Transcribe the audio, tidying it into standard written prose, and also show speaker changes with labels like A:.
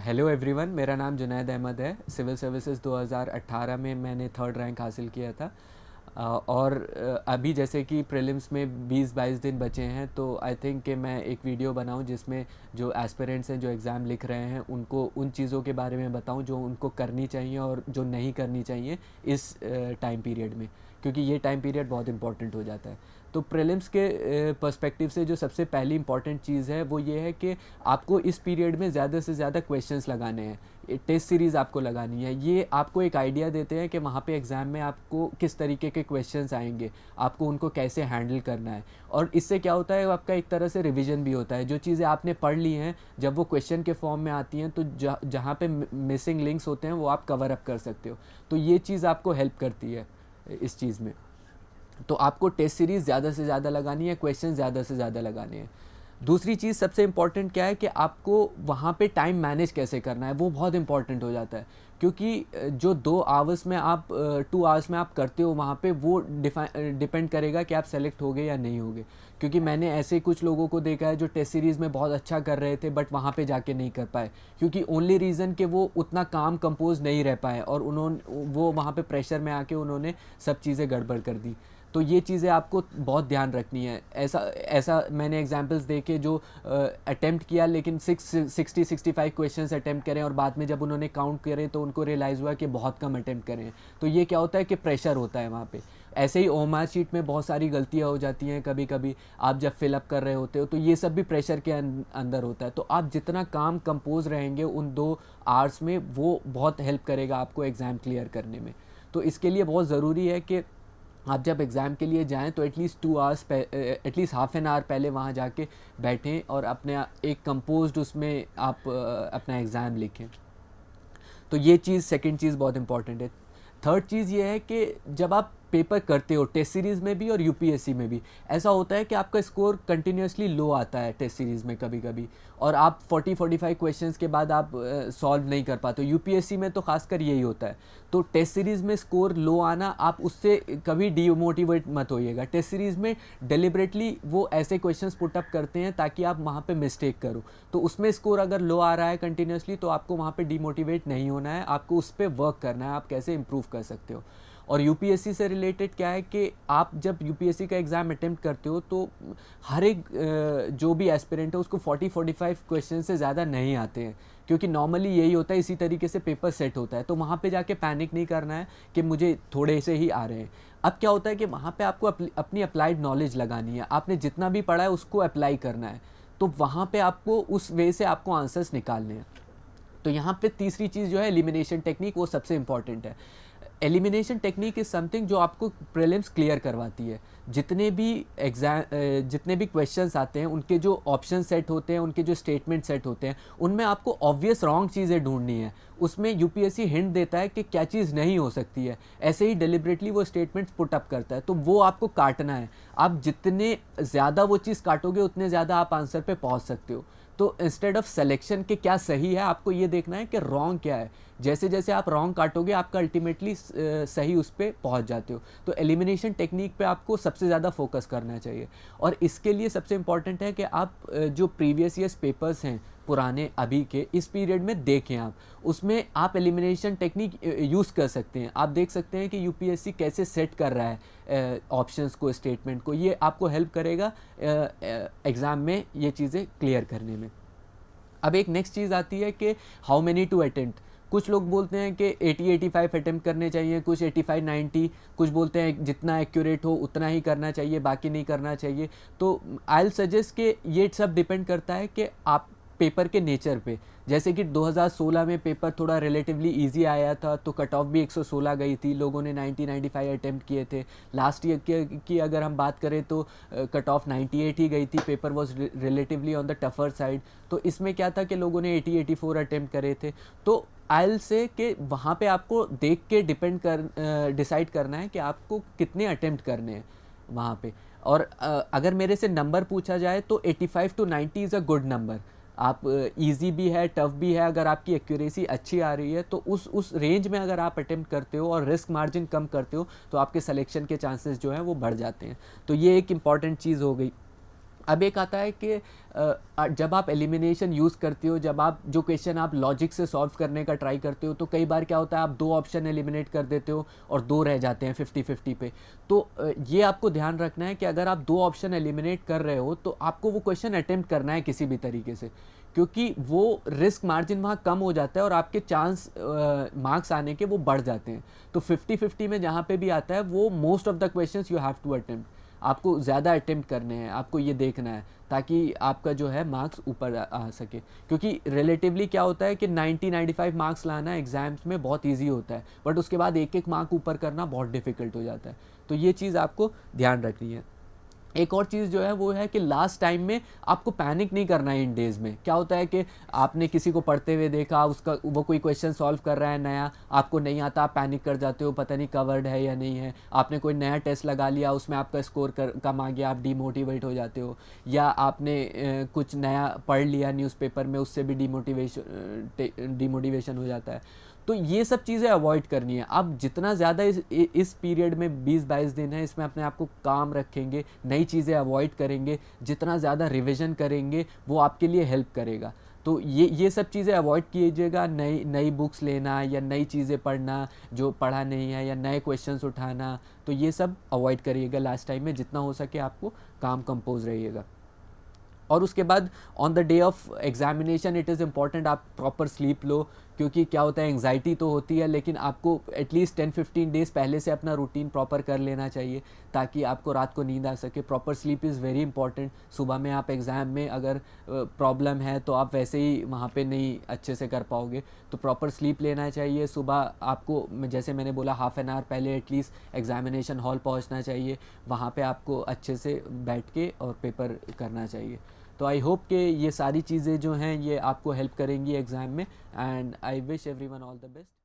A: Hello everyone, मेरा नाम जुनैद अहमद है। सिविल सर्विसेज 2018 में मैंने थर्ड रैंक हासिल किया था। और अभी जैसे कि प्रीलिम्स में 20-22 दिन बचे हैं, तो आई थिंक कि मैं एक वीडियो बनाऊं जिसमें जो एस्पिरेंट्स हैं जो एग्ज़ाम लिख रहे हैं उनको उन चीज़ों के बारे में बताऊं जो उनको करनी चाहिए और जो नहीं करनी चाहिए इस टाइम पीरियड में, क्योंकि ये टाइम पीरियड बहुत इंपॉर्टेंट हो जाता है। तो प्रीलिम्स के पर्सपेक्टिव से जो सबसे पहली इंपॉर्टेंट चीज़ है वो ये है कि आपको इस पीरियड में ज़्यादा से ज़्यादा क्वेश्चंस लगाने हैं। टेस्ट सीरीज़ आपको लगानी है। ये आपको एक आइडिया देते हैं कि वहाँ पे एग्ज़ाम में आपको किस तरीके के क्वेश्चंस आएंगे, आपको उनको कैसे हैंडल करना है। और इससे क्या होता है, आपका एक तरह से रिवीजन भी होता है। जो चीज़ें आपने पढ़ ली हैं जब वो क्वेश्चन के फॉर्म में आती हैं, तो जहाँ पे मिसिंग लिंक्स होते हैं वो आप कवर अप कर सकते हो। तो ये चीज़ आपको हेल्प करती है इस चीज़ में। तो आपको टेस्ट सीरीज़ ज़्यादा से ज़्यादा लगानी है, क्वेश्चन ज़्यादा से ज़्यादा लगाने हैं। दूसरी चीज़ सबसे इम्पॉर्टेंट क्या है कि आपको वहाँ पे टाइम मैनेज कैसे करना है, वो बहुत इंपॉर्टेंट हो जाता है। क्योंकि जो 2 आवर्स में आप 2 आवर्स में आप करते हो वहाँ पे, वो डिपेंड करेगा कि आप सेलेक्ट होगे या नहीं होगे। क्योंकि मैंने ऐसे कुछ लोगों को देखा है जो टेस्ट सीरीज़ में बहुत अच्छा कर रहे थे बट वहाँ पे जाके नहीं कर पाए, क्योंकि ओनली रीज़न कि वो उतना काम कंपोज नहीं रह पाए और वो वहाँ पे प्रेशर में आके उन्होंने सब चीज़ें गड़बड़ कर दी। तो ये चीज़ें आपको बहुत ध्यान रखनी है। ऐसा ऐसा मैंने एग्जांपल्स देखे जो अटेम्प्ट किया लेकिन 65 क्वेश्चंस अटेम्प्ट करें और बाद में जब उन्होंने काउंट करें तो उनको रियलाइज़ हुआ कि बहुत कम अटेम्प्ट करें। तो ये क्या होता है कि प्रेशर होता है वहाँ पे। ऐसे ही ओएमआर शीट में बहुत सारी गलतियाँ हो जाती हैं कभी कभी, आप जब फिलअप कर रहे होते हो, तो ये सब भी प्रेशर के अंदर होता है। तो आप जितना काम कंपोज रहेंगे उन 2 आवर्स में, वो बहुत हेल्प करेगा आपको एग्ज़ाम क्लियर करने में। तो इसके लिए बहुत ज़रूरी है कि आप जब एग्ज़ाम के लिए जाएं तो at least 2 hours at least half an hour पहले वहाँ जाके बैठें और अपने एक कंपोज्ड उसमें आप अपना एग्ज़ाम लिखें। तो ये चीज़, सेकंड चीज़ बहुत इंपॉर्टेंट है। थर्ड चीज़ ये है कि जब आप पेपर करते हो टेस्ट सीरीज़ में भी और यूपीएससी में भी, ऐसा होता है कि आपका स्कोर कंटिन्यूसली लो आता है टेस्ट सीरीज़ में कभी कभी, और आप 40-45 क्वेश्चंस के बाद आप सॉल्व नहीं कर पाते हो। यूपीएससी में तो खासकर यही होता है। तो टेस्ट सीरीज़ में स्कोर लो आना, आप उससे कभी डीमोटिवेट मत होइएगा। टेस्ट सीरीज़ में डेलिबरेटली वो ऐसे क्वेश्चंस पुट अप करते हैं ताकि आप वहाँ पे मिस्टेक करो। तो उसमें स्कोर अगर लो आ रहा है कंटिन्यूसली, तो आपको वहाँ पे डीमोटिवेट नहीं होना है, आपको उस पर वर्क करना है, आप कैसे इंप्रूव कर सकते हो। और यूपीएससी से रिलेटेड क्या है कि आप जब यूपीएससी का एग्ज़ाम अटेम्प्ट करते हो तो हर एक जो भी एस्पिरेंट है उसको 40-45 क्वेश्चन से ज़्यादा नहीं आते हैं, क्योंकि नॉर्मली यही होता है, इसी तरीके से पेपर सेट होता है। तो वहाँ पे जाके पैनिक नहीं करना है कि मुझे थोड़े से ही आ रहे हैं। अब क्या होता है कि वहाँ पे आपको अपनी अप्लाइड नॉलेज लगानी है, आपने जितना भी पढ़ा है उसको अप्लाई करना है। तो वहाँ पे आपको उस वे से आपको आंसर्स निकालने हैं। तो यहाँ पे तीसरी चीज़ जो है एलिमिनेशन टेक्निक, वो सबसे इंपॉर्टेंट है। एलिमिनेशन टेक्निक इज़ समथिंग जो आपको प्रीलिम्स क्लियर करवाती है। जितने भी क्वेश्चंस आते हैं उनके जो ऑप्शन सेट होते हैं, उनके जो स्टेटमेंट सेट होते हैं, उनमें आपको ऑब्वियस रॉन्ग चीज़ें ढूंढनी है। उसमें यूपीएससी हिंट देता है कि क्या चीज़ नहीं हो सकती है, ऐसे ही डेलिबरेटली वो स्टेटमेंट्स पुट अप करता है। तो वो आपको काटना है। आप जितने ज़्यादा वो चीज़ काटोगे उतने ज़्यादा आप आंसर पे पहुँच सकते हो। तो इंस्टेड ऑफ सिलेक्शन के क्या सही है, आपको ये देखना है कि रॉन्ग क्या है। जैसे जैसे आप रॉन्ग काटोगे आपका अल्टीमेटली सही उस पर पहुँच जाते हो। तो एलिमिनेशन टेक्निक पे आपको सबसे ज़्यादा फोकस करना चाहिए। और इसके लिए सबसे इम्पॉर्टेंट है कि आप जो प्रीवियस ईयर्स पेपर्स हैं पुराने अभी के, इस पीरियड में देखें आप, उसमें आप एलिमिनेशन टेक्निक यूज़ कर सकते हैं। आप देख सकते हैं कि यूपीएससी कैसे सेट कर रहा है ऑप्शंस को, स्टेटमेंट को। ये आपको हेल्प करेगा एग्ज़ाम में ये चीज़ें क्लियर करने में। अब एक नेक्स्ट चीज़ आती है कि हाउ मेनी टू अटेम्प्ट। कुछ लोग बोलते हैं कि 80-85 अटेम्प्ट करने चाहिए, कुछ 85-90, कुछ बोलते हैं जितना एक्यूरेट हो उतना ही करना चाहिए, बाकी नहीं करना चाहिए। तो आई विल सजेस्ट कि ये सब डिपेंड करता है कि आप पेपर के नेचर पे। जैसे कि 2016 में पेपर थोड़ा रिलेटिवली इजी आया था, तो कट ऑफ भी 116 गई थी, लोगों ने 90-95 अटेम्प्ट किए थे। लास्ट ईयर की अगर हम बात करें तो कट ऑफ 98 ही गई थी, paper was relatively on the tougher side. तो इसमें क्या था कि लोगों ने 80-84 अटेम्प्ट करे थे। तो आई से कि वहाँ पे आपको देख के डिसाइड करना है कि आपको कितने अटेम्प्ट करने हैं वहाँ पे। और अगर मेरे से नंबर पूछा जाए तो 85-90 इज़ अ गुड नंबर। आप इजी भी है, टफ भी है, अगर आपकी एक्यूरेसी अच्छी आ रही है तो उस रेंज में अगर आप अटेम्प्ट करते हो और रिस्क मार्जिन कम करते हो तो आपके सिलेक्शन के चांसेस जो हैं वो बढ़ जाते हैं। तो ये एक इम्पॉर्टेंट चीज़ हो गई। अब एक आता है कि जब आप एलिमिनेशन यूज़ करते हो, जब आप जो क्वेश्चन आप लॉजिक से सॉल्व करने का ट्राई करते हो, तो कई बार क्या होता है, आप 2 ऑप्शन एलिमिनेट कर देते हो और 2 रह जाते हैं 50-50 पे। तो ये आपको ध्यान रखना है कि अगर आप 2 ऑप्शन एलिमिनेट कर रहे हो तो आपको वो क्वेश्चन अटेम्प्ट करना है किसी भी तरीके से, क्योंकि वो रिस्क मार्जिन वहाँ कम हो जाता है और आपके चांस मार्क्स आने के वो बढ़ जाते हैं। तो 50-50 में जहाँ पे भी आता है वो most of the questions you have to attempt, आपको ज़्यादा अटेम्प्ट करने हैं, आपको ये देखना है ताकि आपका जो है मार्क्स ऊपर आ सके। क्योंकि रिलेटिवली क्या होता है कि 90-95 मार्क्स लाना एग्ज़ाम्स में बहुत इजी होता है, बट उसके बाद एक एक मार्क ऊपर करना बहुत डिफ़िकल्ट हो जाता है। तो ये चीज़ आपको ध्यान रखनी है। एक और चीज़ जो है वो है कि लास्ट टाइम में आपको पैनिक नहीं करना है। इन डेज़ में क्या होता है कि आपने किसी को पढ़ते हुए देखा, उसका वो कोई क्वेश्चन सॉल्व कर रहा है नया, आपको नहीं आता, आप पैनिक कर जाते हो, पता नहीं कवर्ड है या नहीं है। आपने कोई नया टेस्ट लगा लिया, उसमें आपका स्कोर कम आ गया, आप डीमोटिवेट हो जाते हो। या आपने कुछ नया पढ़ लिया न्यूज़पेपर में, उससे भी डीमोटिवेशन हो जाता है। तो ये सब चीज़ें अवॉइड करनी है। आप जितना ज़्यादा इस पीरियड में 20-22 दिन है, इसमें अपने आप को काम रखेंगे, नई चीज़ें अवॉइड करेंगे, जितना ज़्यादा रिवीजन करेंगे वो आपके लिए हेल्प करेगा। तो ये सब चीज़ें अवॉइड कीजिएगा। नई नई बुक्स लेना या नई चीज़ें पढ़ना जो पढ़ा नहीं है, या नए क्वेश्चंस उठाना, तो ये सब अवॉइड करिएगा लास्ट टाइम में। जितना हो सके आपको काम कंपोज रहिएगा। और उसके बाद on the day of examination it is important आप प्रॉपर स्लीप लो, क्योंकि क्या होता है, एंग्जाइटी तो होती है, लेकिन आपको एटलीस्ट 10-15 डेज़ पहले से अपना रूटीन प्रॉपर कर लेना चाहिए ताकि आपको रात को नींद आ सके। Proper sleep is very important. सुबह में आप एग्ज़ाम में अगर प्रॉब्लम है तो आप वैसे ही वहाँ पे नहीं अच्छे से कर पाओगे, तो प्रॉपर स्लीप लेना चाहिए। सुबह आपको, जैसे मैंने बोला, हाफ़ एन आवर पहले एटलीस्ट एग्जामिनेशन हॉल पहुँचना चाहिए, वहाँ पर आपको अच्छे से बैठ के और पेपर करना चाहिए। तो आई होप कि ये सारी चीज़ें जो हैं ये आपको हेल्प करेंगी एग्ज़ाम में, and I wish everyone all the best.